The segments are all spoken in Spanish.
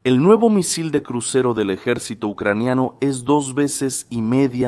El nuevo misil de crucero del ejército ucraniano es 2,5 veces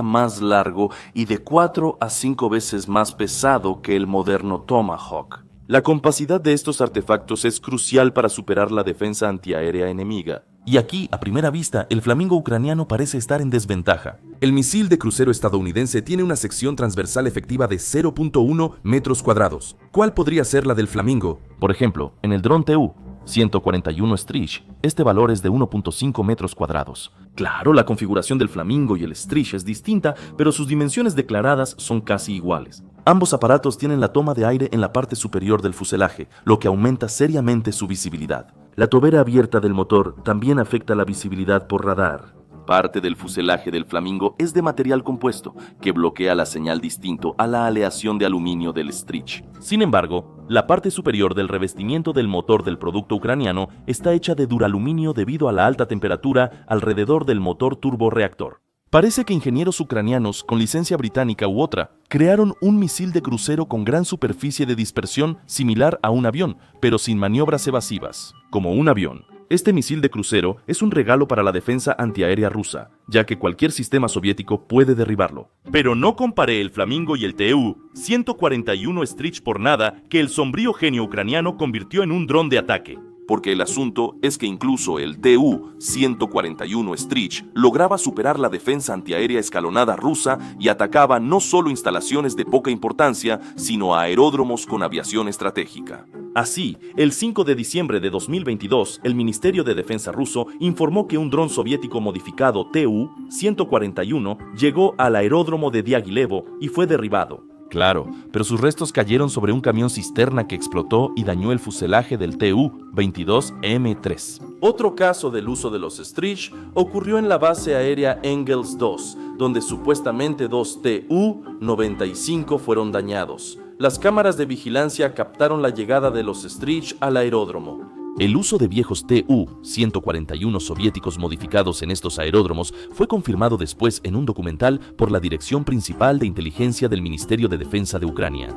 más largo y de 4 a 5 veces más pesado que el moderno Tomahawk. La capacidad de estos artefactos es crucial para superar la defensa antiaérea enemiga. Y aquí, a primera vista, el Flamingo ucraniano parece estar en desventaja. El misil de crucero estadounidense tiene una sección transversal efectiva de 0.1 metros cuadrados. ¿Cuál podría ser la del Flamingo? Por ejemplo, en el dron Tu-141 Stritch, este valor es de 1.5 metros cuadrados. Claro, la configuración del Flamingo y el Stritch es distinta, pero sus dimensiones declaradas son casi iguales. Ambos aparatos tienen la toma de aire en la parte superior del fuselaje, lo que aumenta seriamente su visibilidad. La tobera abierta del motor también afecta la visibilidad por radar. Parte del fuselaje del Flamingo es de material compuesto, que bloquea la señal distinto a la aleación de aluminio del Stritch. Sin embargo, la parte superior del revestimiento del motor del producto ucraniano está hecha de duraluminio debido a la alta temperatura alrededor del motor turborreactor. Parece que ingenieros ucranianos, con licencia británica u otra, crearon un misil de crucero con gran superficie de dispersión similar a un avión, pero sin maniobras evasivas, como un avión. Este misil de crucero es un regalo para la defensa antiaérea rusa, ya que cualquier sistema soviético puede derribarlo. Pero no comparé el Flamingo y el Tu-141 Stritch por nada que el sombrío genio ucraniano convirtió en un dron de ataque. Porque el asunto es que incluso el Tu-141 Stritch lograba superar la defensa antiaérea escalonada rusa y atacaba no solo instalaciones de poca importancia, sino a aeródromos con aviación estratégica. Así, el 5 de diciembre de 2022, el Ministerio de Defensa ruso informó que un dron soviético modificado Tu-141 llegó al aeródromo de Diaghilevo y fue derribado. Claro, pero sus restos cayeron sobre un camión cisterna que explotó y dañó el fuselaje del Tu-22M3. Otro caso del uso de los Stritch ocurrió en la base aérea Engels II, donde supuestamente 2 Tu-95 fueron dañados. Las cámaras de vigilancia captaron la llegada de los Stritch al aeródromo. El uso de viejos Tu-141 soviéticos modificados en estos aeródromos fue confirmado después en un documental por la Dirección Principal de Inteligencia del Ministerio de Defensa de Ucrania.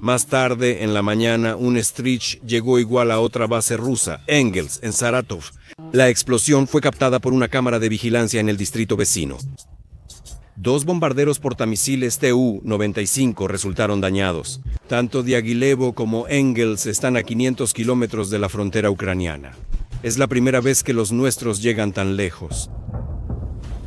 Más tarde, en la mañana, un Stritch llegó igual a otra base rusa, Engels, en Saratov. La explosión fue captada por una cámara de vigilancia en el distrito vecino. 2 bombarderos portamisiles Tu-95 resultaron dañados. Tanto Diaghilevo como Engels están a 500 kilómetros de la frontera ucraniana. Es la primera vez que los nuestros llegan tan lejos.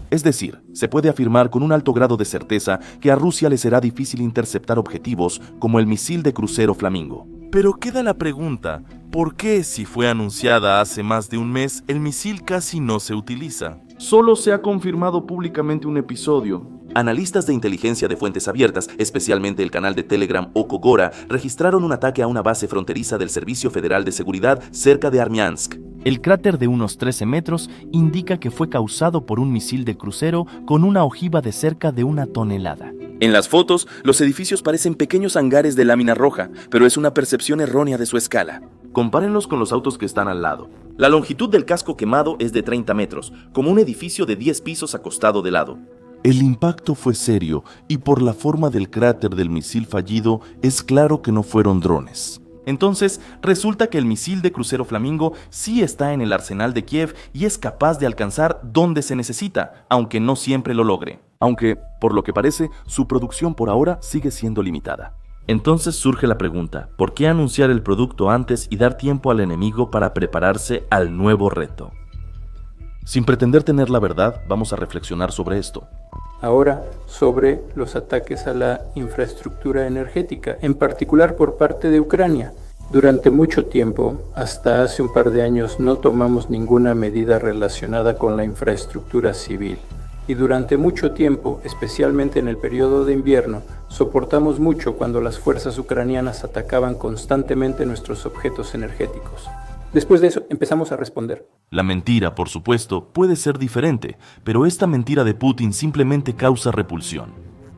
Es decir, se puede afirmar con un alto grado de certeza que a Rusia le será difícil interceptar objetivos como el misil de crucero Flamingo. Pero queda la pregunta, ¿por qué si fue anunciada hace más de un mes, el misil casi no se utiliza? Solo se ha confirmado públicamente un episodio. Analistas de inteligencia de fuentes abiertas, especialmente el canal de Telegram Okogora, registraron un ataque a una base fronteriza del Servicio Federal de Seguridad cerca de Armiansk. El cráter de unos 13 metros indica que fue causado por un misil de crucero con una ojiva de cerca de 1 tonelada. En las fotos, los edificios parecen pequeños hangares de lámina roja, pero es una percepción errónea de su escala. Compárenlos con los autos que están al lado. La longitud del casco quemado es de 30 metros, como un edificio de 10 pisos acostado de lado. El impacto fue serio y por la forma del cráter del misil fallido es claro que no fueron drones. Entonces, resulta que el misil de crucero Flamingo sí está en el arsenal de Kiev y es capaz de alcanzar donde se necesita, aunque no siempre lo logre. Aunque, por lo que parece, su producción por ahora sigue siendo limitada. Entonces surge la pregunta, ¿por qué anunciar el producto antes y dar tiempo al enemigo para prepararse al nuevo reto? Sin pretender tener la verdad, vamos a reflexionar sobre esto. Ahora, sobre los ataques a la infraestructura energética, en particular por parte de Ucrania. Durante mucho tiempo, hasta hace un par de años, no tomamos ninguna medida relacionada con la infraestructura civil. Y durante mucho tiempo, especialmente en el periodo de invierno, soportamos mucho cuando las fuerzas ucranianas atacaban constantemente nuestros objetos energéticos. Después de eso, empezamos a responder. La mentira, por supuesto, puede ser diferente, pero esta mentira de Putin simplemente causa repulsión.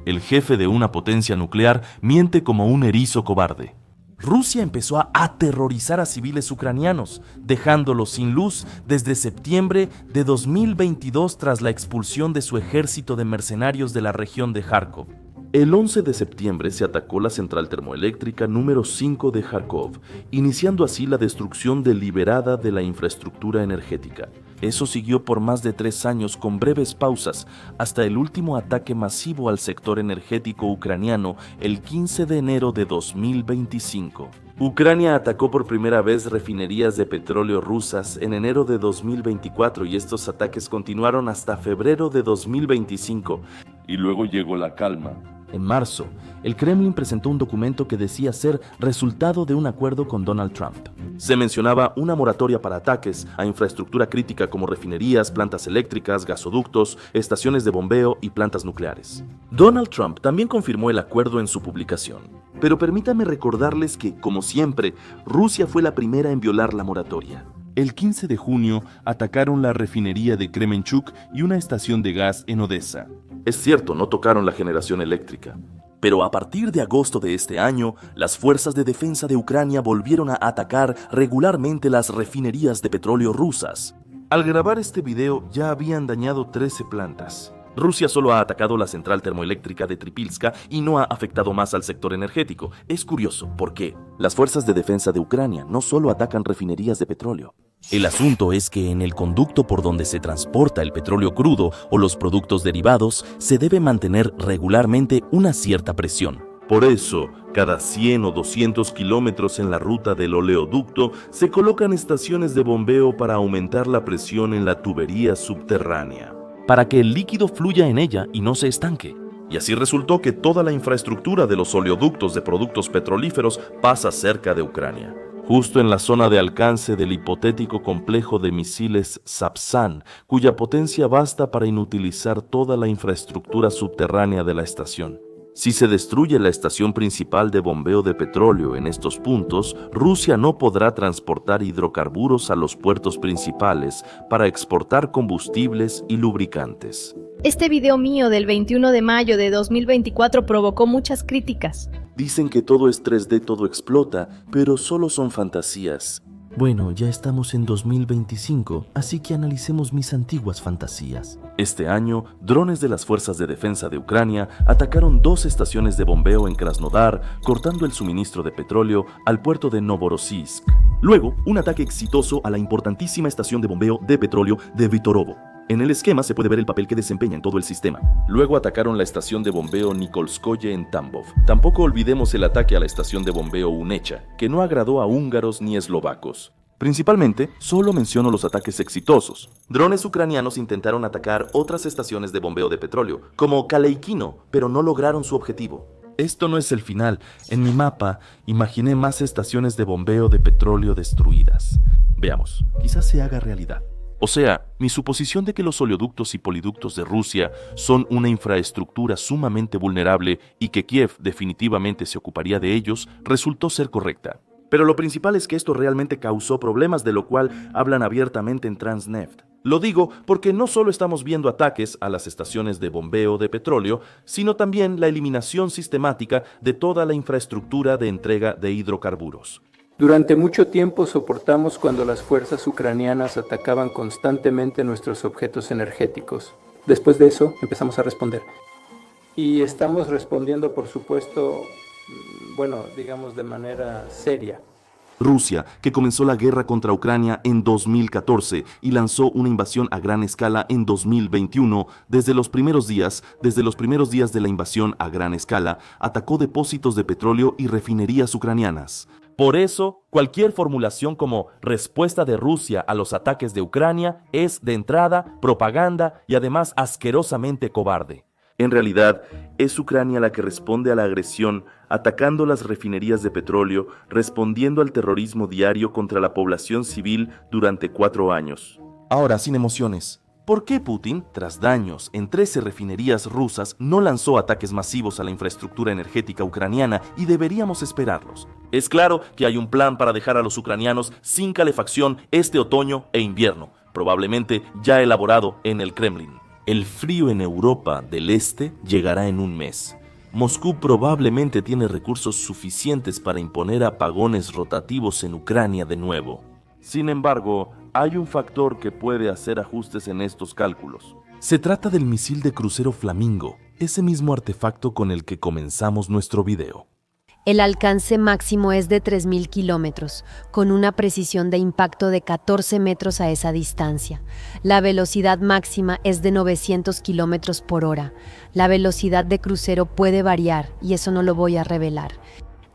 El jefe de una potencia nuclear miente como un erizo cobarde. Rusia empezó a aterrorizar a civiles ucranianos, dejándolos sin luz desde septiembre de 2022 tras la expulsión de su ejército de mercenarios de la región de Kharkov. El 11 de septiembre se atacó la central termoeléctrica número 5 de Kharkov, iniciando así la destrucción deliberada de la infraestructura energética. Eso siguió por más de 3 años con breves pausas, hasta el último ataque masivo al sector energético ucraniano el 15 de enero de 2025. Ucrania atacó por primera vez refinerías de petróleo rusas en enero de 2024 y estos ataques continuaron hasta febrero de 2025. Y luego llegó la calma. En marzo, el Kremlin presentó un documento que decía ser resultado de un acuerdo con Donald Trump. Se mencionaba una moratoria para ataques a infraestructura crítica como refinerías, plantas eléctricas, gasoductos, estaciones de bombeo y plantas nucleares. Donald Trump también confirmó el acuerdo en su publicación. Pero permítanme recordarles que, como siempre, Rusia fue la primera en violar la moratoria. El 15 de junio atacaron la refinería de Kremenchuk y una estación de gas en Odessa. Es cierto, no tocaron la generación eléctrica. Pero a partir de agosto de este año, las fuerzas de defensa de Ucrania volvieron a atacar regularmente las refinerías de petróleo rusas. Al grabar este video ya habían dañado 13 plantas. Rusia solo ha atacado la central termoeléctrica de Tripilska y no ha afectado más al sector energético. Es curioso, ¿por qué? Las fuerzas de defensa de Ucrania no solo atacan refinerías de petróleo. El asunto es que en el conducto por donde se transporta el petróleo crudo o los productos derivados se debe mantener regularmente una cierta presión. Por eso, cada 100 o 200 kilómetros en la ruta del oleoducto se colocan estaciones de bombeo para aumentar la presión en la tubería subterránea, para que el líquido fluya en ella y no se estanque. Y así resultó que toda la infraestructura de los oleoductos de productos petrolíferos pasa cerca de Ucrania, justo en la zona de alcance del hipotético complejo de misiles Sapsan, cuya potencia basta para inutilizar toda la infraestructura subterránea de la estación. Si se destruye la estación principal de bombeo de petróleo en estos puntos, Rusia no podrá transportar hidrocarburos a los puertos principales para exportar combustibles y lubricantes. Este video mío del 21 de mayo de 2024 provocó muchas críticas. Dicen que todo es 3D, todo explota, pero solo son fantasías. Bueno, ya estamos en 2025, así que analicemos mis antiguas fantasías. Este año, drones de las Fuerzas de Defensa de Ucrania atacaron 2 estaciones de bombeo en Krasnodar, cortando el suministro de petróleo al puerto de Novorossiysk. Luego, un ataque exitoso a la importantísima estación de bombeo de petróleo de Vitorovo. En el esquema se puede ver el papel que desempeña en todo el sistema. Luego atacaron la estación de bombeo Nikolskoye en Tambov. Tampoco olvidemos el ataque a la estación de bombeo Unecha, que no agradó a húngaros ni eslovacos. Principalmente, solo menciono los ataques exitosos. Drones ucranianos intentaron atacar otras estaciones de bombeo de petróleo, como Kaleikino, pero no lograron su objetivo. Esto no es el final. En mi mapa, imaginé más estaciones de bombeo de petróleo destruidas. Veamos, quizás se haga realidad. O sea, mi suposición de que los oleoductos y poliductos de Rusia son una infraestructura sumamente vulnerable y que Kiev definitivamente se ocuparía de ellos resultó ser correcta. Pero lo principal es que esto realmente causó problemas, de lo cual hablan abiertamente en Transneft. Lo digo porque no solo estamos viendo ataques a las estaciones de bombeo de petróleo, sino también la eliminación sistemática de toda la infraestructura de entrega de hidrocarburos. Durante mucho tiempo soportamos cuando las fuerzas ucranianas atacaban constantemente nuestros objetos energéticos. Después de eso empezamos a responder. Y estamos respondiendo, por supuesto, digamos de manera seria. Rusia, que comenzó la guerra contra Ucrania en 2014 y lanzó una invasión a gran escala en 2021, desde los primeros días de la invasión a gran escala, atacó depósitos de petróleo y refinerías ucranianas. Por eso, cualquier formulación como respuesta de Rusia a los ataques de Ucrania es, de entrada, propaganda y además asquerosamente cobarde. En realidad, es Ucrania la que responde a la agresión, atacando las refinerías de petróleo, respondiendo al terrorismo diario contra la población civil durante 4 años. Ahora, sin emociones. ¿Por qué Putin, tras daños en 13 refinerías rusas, no lanzó ataques masivos a la infraestructura energética ucraniana y deberíamos esperarlos? Es claro que hay un plan para dejar a los ucranianos sin calefacción este otoño e invierno, probablemente ya elaborado en el Kremlin. El frío en Europa del Este llegará en un mes. Moscú probablemente tiene recursos suficientes para imponer apagones rotativos en Ucrania de nuevo. Sin embargo, hay un factor que puede hacer ajustes en estos cálculos. Se trata del misil de crucero Flamingo. ese mismo artefacto con el que comenzamos nuestro video. El alcance máximo es de 3.000 kilómetros, con una precisión de impacto de 14 metros a esa distancia. La velocidad máxima es de 900 kilómetros por hora. La velocidad de crucero puede variar, y eso no lo voy a revelar.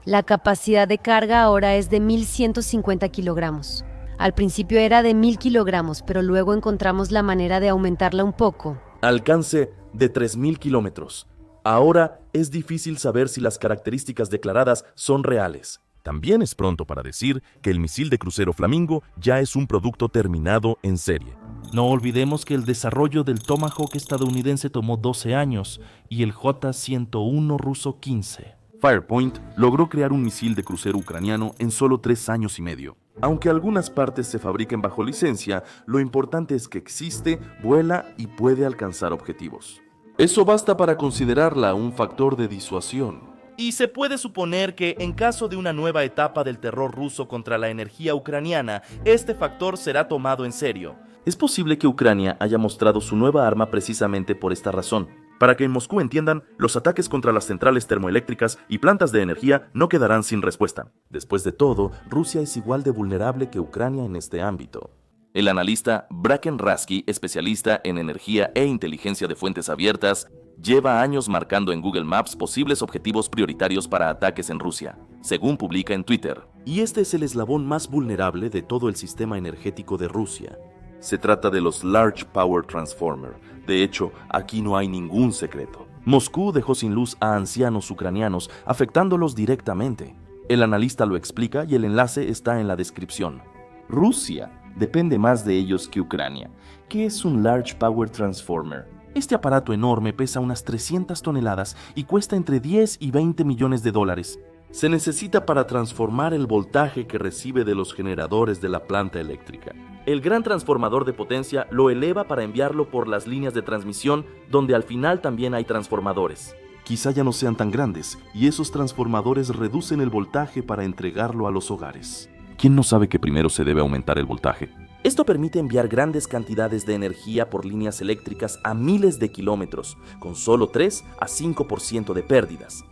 La capacidad de carga ahora es de 1.150 kilogramos. Al principio era de 1.000 kilogramos, pero luego encontramos la manera de aumentarla un poco. Alcance de 3.000 kilómetros. Ahora es difícil saber si las características declaradas son reales. También es pronto para decir que el misil de crucero Flamingo ya es un producto terminado en serie. No olvidemos que el desarrollo del Tomahawk estadounidense tomó 12 años y el J-101 ruso 15. Firepoint logró crear un misil de crucero ucraniano en solo 3 años y medio. Aunque algunas partes se fabriquen bajo licencia, lo importante es que existe, vuela y puede alcanzar objetivos. Eso basta para considerarla un factor de disuasión. Y se puede suponer que, en caso de una nueva etapa del terror ruso contra la energía ucraniana, este factor será tomado en serio. Es posible que Ucrania haya mostrado su nueva arma precisamente por esta razón. Para que en Moscú entiendan, los ataques contra las centrales termoeléctricas y plantas de energía no quedarán sin respuesta. Después de todo, Rusia es igual de vulnerable que Ucrania en este ámbito. El analista Bracken Rasky, especialista en energía e inteligencia de fuentes abiertas, lleva años marcando en Google Maps posibles objetivos prioritarios para ataques en Rusia, según publica en Twitter. Y este es el eslabón más vulnerable de todo el sistema energético de Rusia. Se trata de los Large Power Transformer. De hecho, aquí no hay ningún secreto. Moscú dejó sin luz a ancianos ucranianos, afectándolos directamente. El analista lo explica y el enlace está en la descripción. Rusia depende más de ellos que Ucrania. ¿Qué es un Large Power Transformer? Este aparato enorme pesa unas 300 toneladas y cuesta entre 10 y 20 millones de dólares. Se necesita para transformar el voltaje que recibe de los generadores de la planta eléctrica. El gran transformador de potencia lo eleva para enviarlo por las líneas de transmisión, donde al final también hay transformadores. Quizá ya no sean tan grandes, y esos transformadores reducen el voltaje para entregarlo a los hogares. ¿Quién no sabe que primero se debe aumentar el voltaje? Esto permite enviar grandes cantidades de energía por líneas eléctricas a miles de kilómetros, con solo 3 a 5% de pérdidas.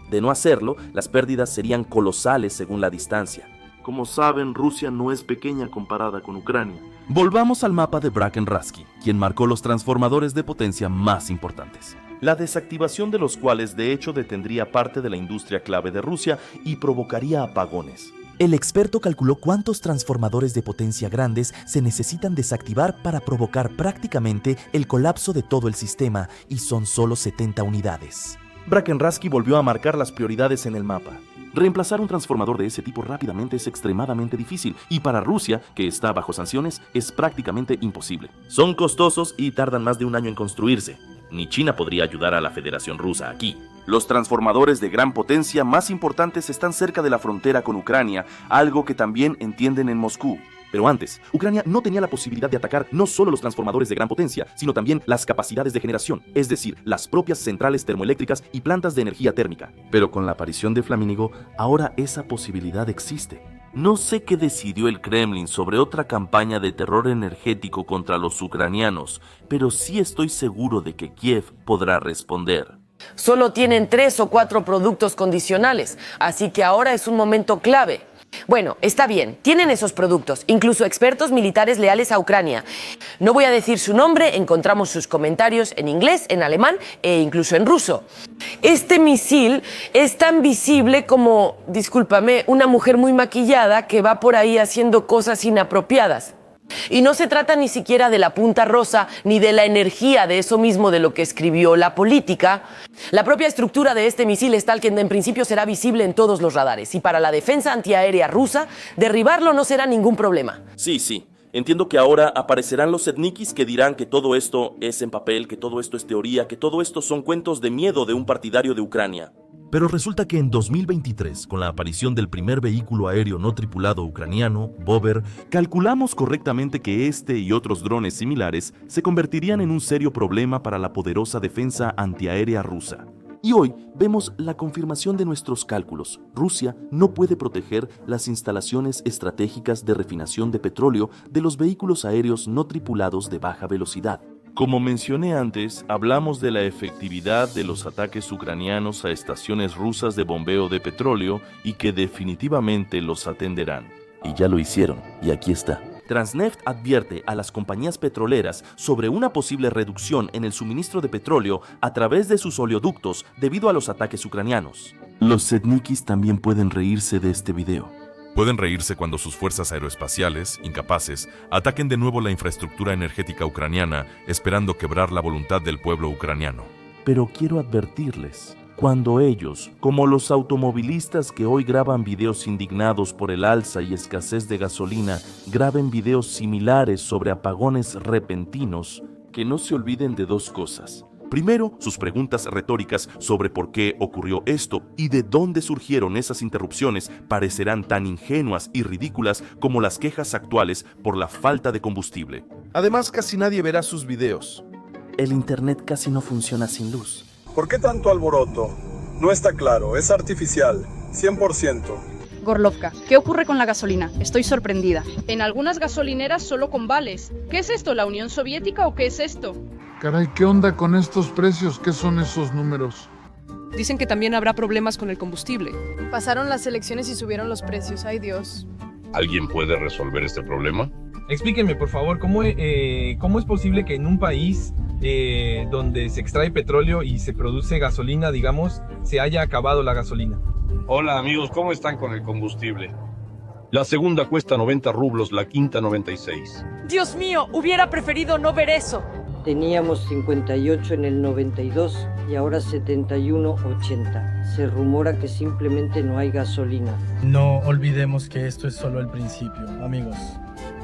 De no hacerlo, las pérdidas serían colosales según la distancia. Como saben, Rusia no es pequeña comparada con Ucrania. Volvamos al mapa de Bracken Rasky, quien marcó los transformadores de potencia más importantes. La desactivación de los cuales de hecho detendría parte de la industria clave de Rusia y provocaría apagones. El experto calculó cuántos transformadores de potencia grandes se necesitan desactivar para provocar prácticamente el colapso de todo el sistema, y son solo 70 unidades. Bracken Rasky volvió a marcar las prioridades en el mapa. Reemplazar un transformador de ese tipo rápidamente es extremadamente difícil, y para Rusia, que está bajo sanciones, es prácticamente imposible. Son costosos y tardan más de un año en construirse. Ni China podría ayudar a la Federación Rusa aquí. Los transformadores de gran potencia más importantes están cerca de la frontera con Ucrania, algo que también entienden en Moscú. Pero antes, Ucrania no tenía la posibilidad de atacar no solo los transformadores de gran potencia, sino también las capacidades de generación, es decir, las propias centrales termoeléctricas y plantas de energía térmica. Pero con la aparición de Flamingo, ahora esa posibilidad existe. No sé qué decidió el Kremlin sobre otra campaña de terror energético contra los ucranianos, pero sí estoy seguro de que Kiev podrá responder. Solo tienen 3 o 4 productos condicionales, así que ahora es un momento clave. Bueno, está bien, tienen esos productos, incluso expertos militares leales a Ucrania. No voy a decir su nombre, encontramos sus comentarios en inglés, en alemán e incluso en ruso. Este misil es tan visible como, discúlpame, una mujer muy maquillada que va por ahí haciendo cosas inapropiadas. Y no se trata ni siquiera de la punta rosa ni de la energía de eso mismo de lo que escribió la política. La propia estructura de este misil es tal que en principio será visible en todos los radares, y para la defensa antiaérea rusa, derribarlo no será ningún problema. Sí. Entiendo que ahora aparecerán los etnikis que dirán que todo esto es en papel, que todo esto es teoría, que todo esto son cuentos de miedo de un partidario de Ucrania. Pero resulta que en 2023, con la aparición del primer vehículo aéreo no tripulado ucraniano, Bober, calculamos correctamente que este y otros drones similares se convertirían en un serio problema para la poderosa defensa antiaérea rusa. Y hoy vemos la confirmación de nuestros cálculos. Rusia no puede proteger las instalaciones estratégicas de refinación de petróleo de los vehículos aéreos no tripulados de baja velocidad. Como mencioné antes, hablamos de la efectividad de los ataques ucranianos a estaciones rusas de bombeo de petróleo y que definitivamente los atenderán. Y ya lo hicieron, y aquí está. Transneft advierte a las compañías petroleras sobre una posible reducción en el suministro de petróleo a través de sus oleoductos debido a los ataques ucranianos. Los Setnikis también pueden reírse de este video. Pueden reírse cuando sus fuerzas aeroespaciales, incapaces, ataquen de nuevo la infraestructura energética ucraniana, esperando quebrar la voluntad del pueblo ucraniano. Pero quiero advertirles, cuando ellos, como los automovilistas que hoy graban videos indignados por el alza y escasez de gasolina, graben videos similares sobre apagones repentinos, que no se olviden de dos cosas. Primero, sus preguntas retóricas sobre por qué ocurrió esto y de dónde surgieron esas interrupciones parecerán tan ingenuas y ridículas como las quejas actuales por la falta de combustible. Además, casi nadie verá sus videos. El internet casi no funciona sin luz. ¿Por qué tanto alboroto? No está claro, es artificial, 100%. Gorlovka, ¿qué ocurre con la gasolina? Estoy sorprendida. En algunas gasolineras solo con vales. ¿Qué es esto, la Unión Soviética o qué es esto? Caray, ¿qué onda con estos precios? ¿Qué son esos números? Dicen que también habrá problemas con el combustible. Pasaron las elecciones y subieron los precios, ay Dios. ¿Alguien puede resolver este problema? Explíquenme, por favor, ¿cómo es posible que en un país donde se extrae petróleo y se produce gasolina, digamos, se haya acabado la gasolina? Hola amigos, ¿cómo están con el combustible? La segunda cuesta 90 rublos, la quinta 96. Dios mío, hubiera preferido no ver eso. Teníamos 58 en el 92 y ahora 71.80. Se rumora que simplemente no hay gasolina. No olvidemos que esto es solo el principio, amigos.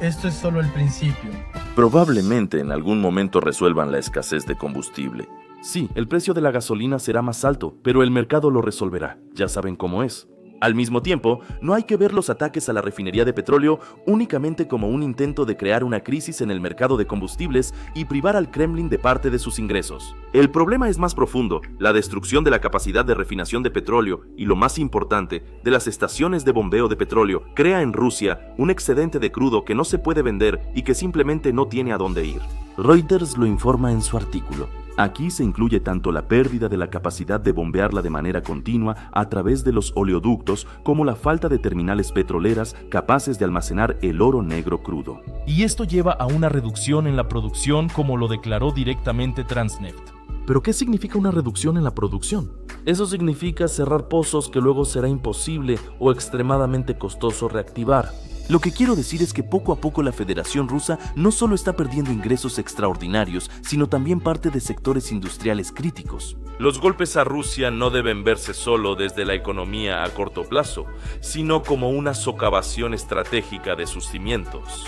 Esto es solo el principio. Probablemente en algún momento resuelvan la escasez de combustible. Sí, el precio de la gasolina será más alto, pero el mercado lo resolverá. Ya saben cómo es. Al mismo tiempo, no hay que ver los ataques a la refinería de petróleo únicamente como un intento de crear una crisis en el mercado de combustibles y privar al Kremlin de parte de sus ingresos. El problema es más profundo, la destrucción de la capacidad de refinación de petróleo y, lo más importante, de las estaciones de bombeo de petróleo, crea en Rusia un excedente de crudo que no se puede vender y que simplemente no tiene a dónde ir. Reuters lo informa en su artículo. Aquí se incluye tanto la pérdida de la capacidad de bombearla de manera continua a través de los oleoductos como la falta de terminales petroleras capaces de almacenar el oro negro crudo. Y esto lleva a una reducción en la producción, como lo declaró directamente Transneft. ¿Pero qué significa una reducción en la producción? Eso significa cerrar pozos que luego será imposible o extremadamente costoso reactivar. Lo que quiero decir es que poco a poco la Federación Rusa no solo está perdiendo ingresos extraordinarios, sino también parte de sectores industriales críticos. Los golpes a Rusia no deben verse solo desde la economía a corto plazo, sino como una socavación estratégica de sus cimientos.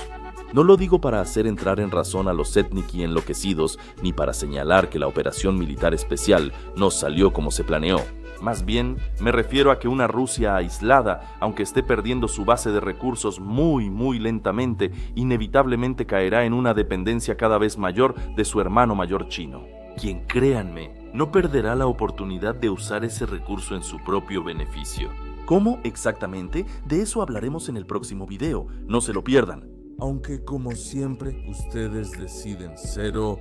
No lo digo para hacer entrar en razón a los Setniki enloquecidos, ni para señalar que la operación militar especial no salió como se planeó. Más bien, me refiero a que una Rusia aislada, aunque esté perdiendo su base de recursos muy lentamente, inevitablemente caerá en una dependencia cada vez mayor de su hermano mayor chino, quien, créanme, no perderá la oportunidad de usar ese recurso en su propio beneficio. ¿Cómo exactamente? De eso hablaremos en el próximo video, no se lo pierdan. Aunque como siempre, ustedes deciden 0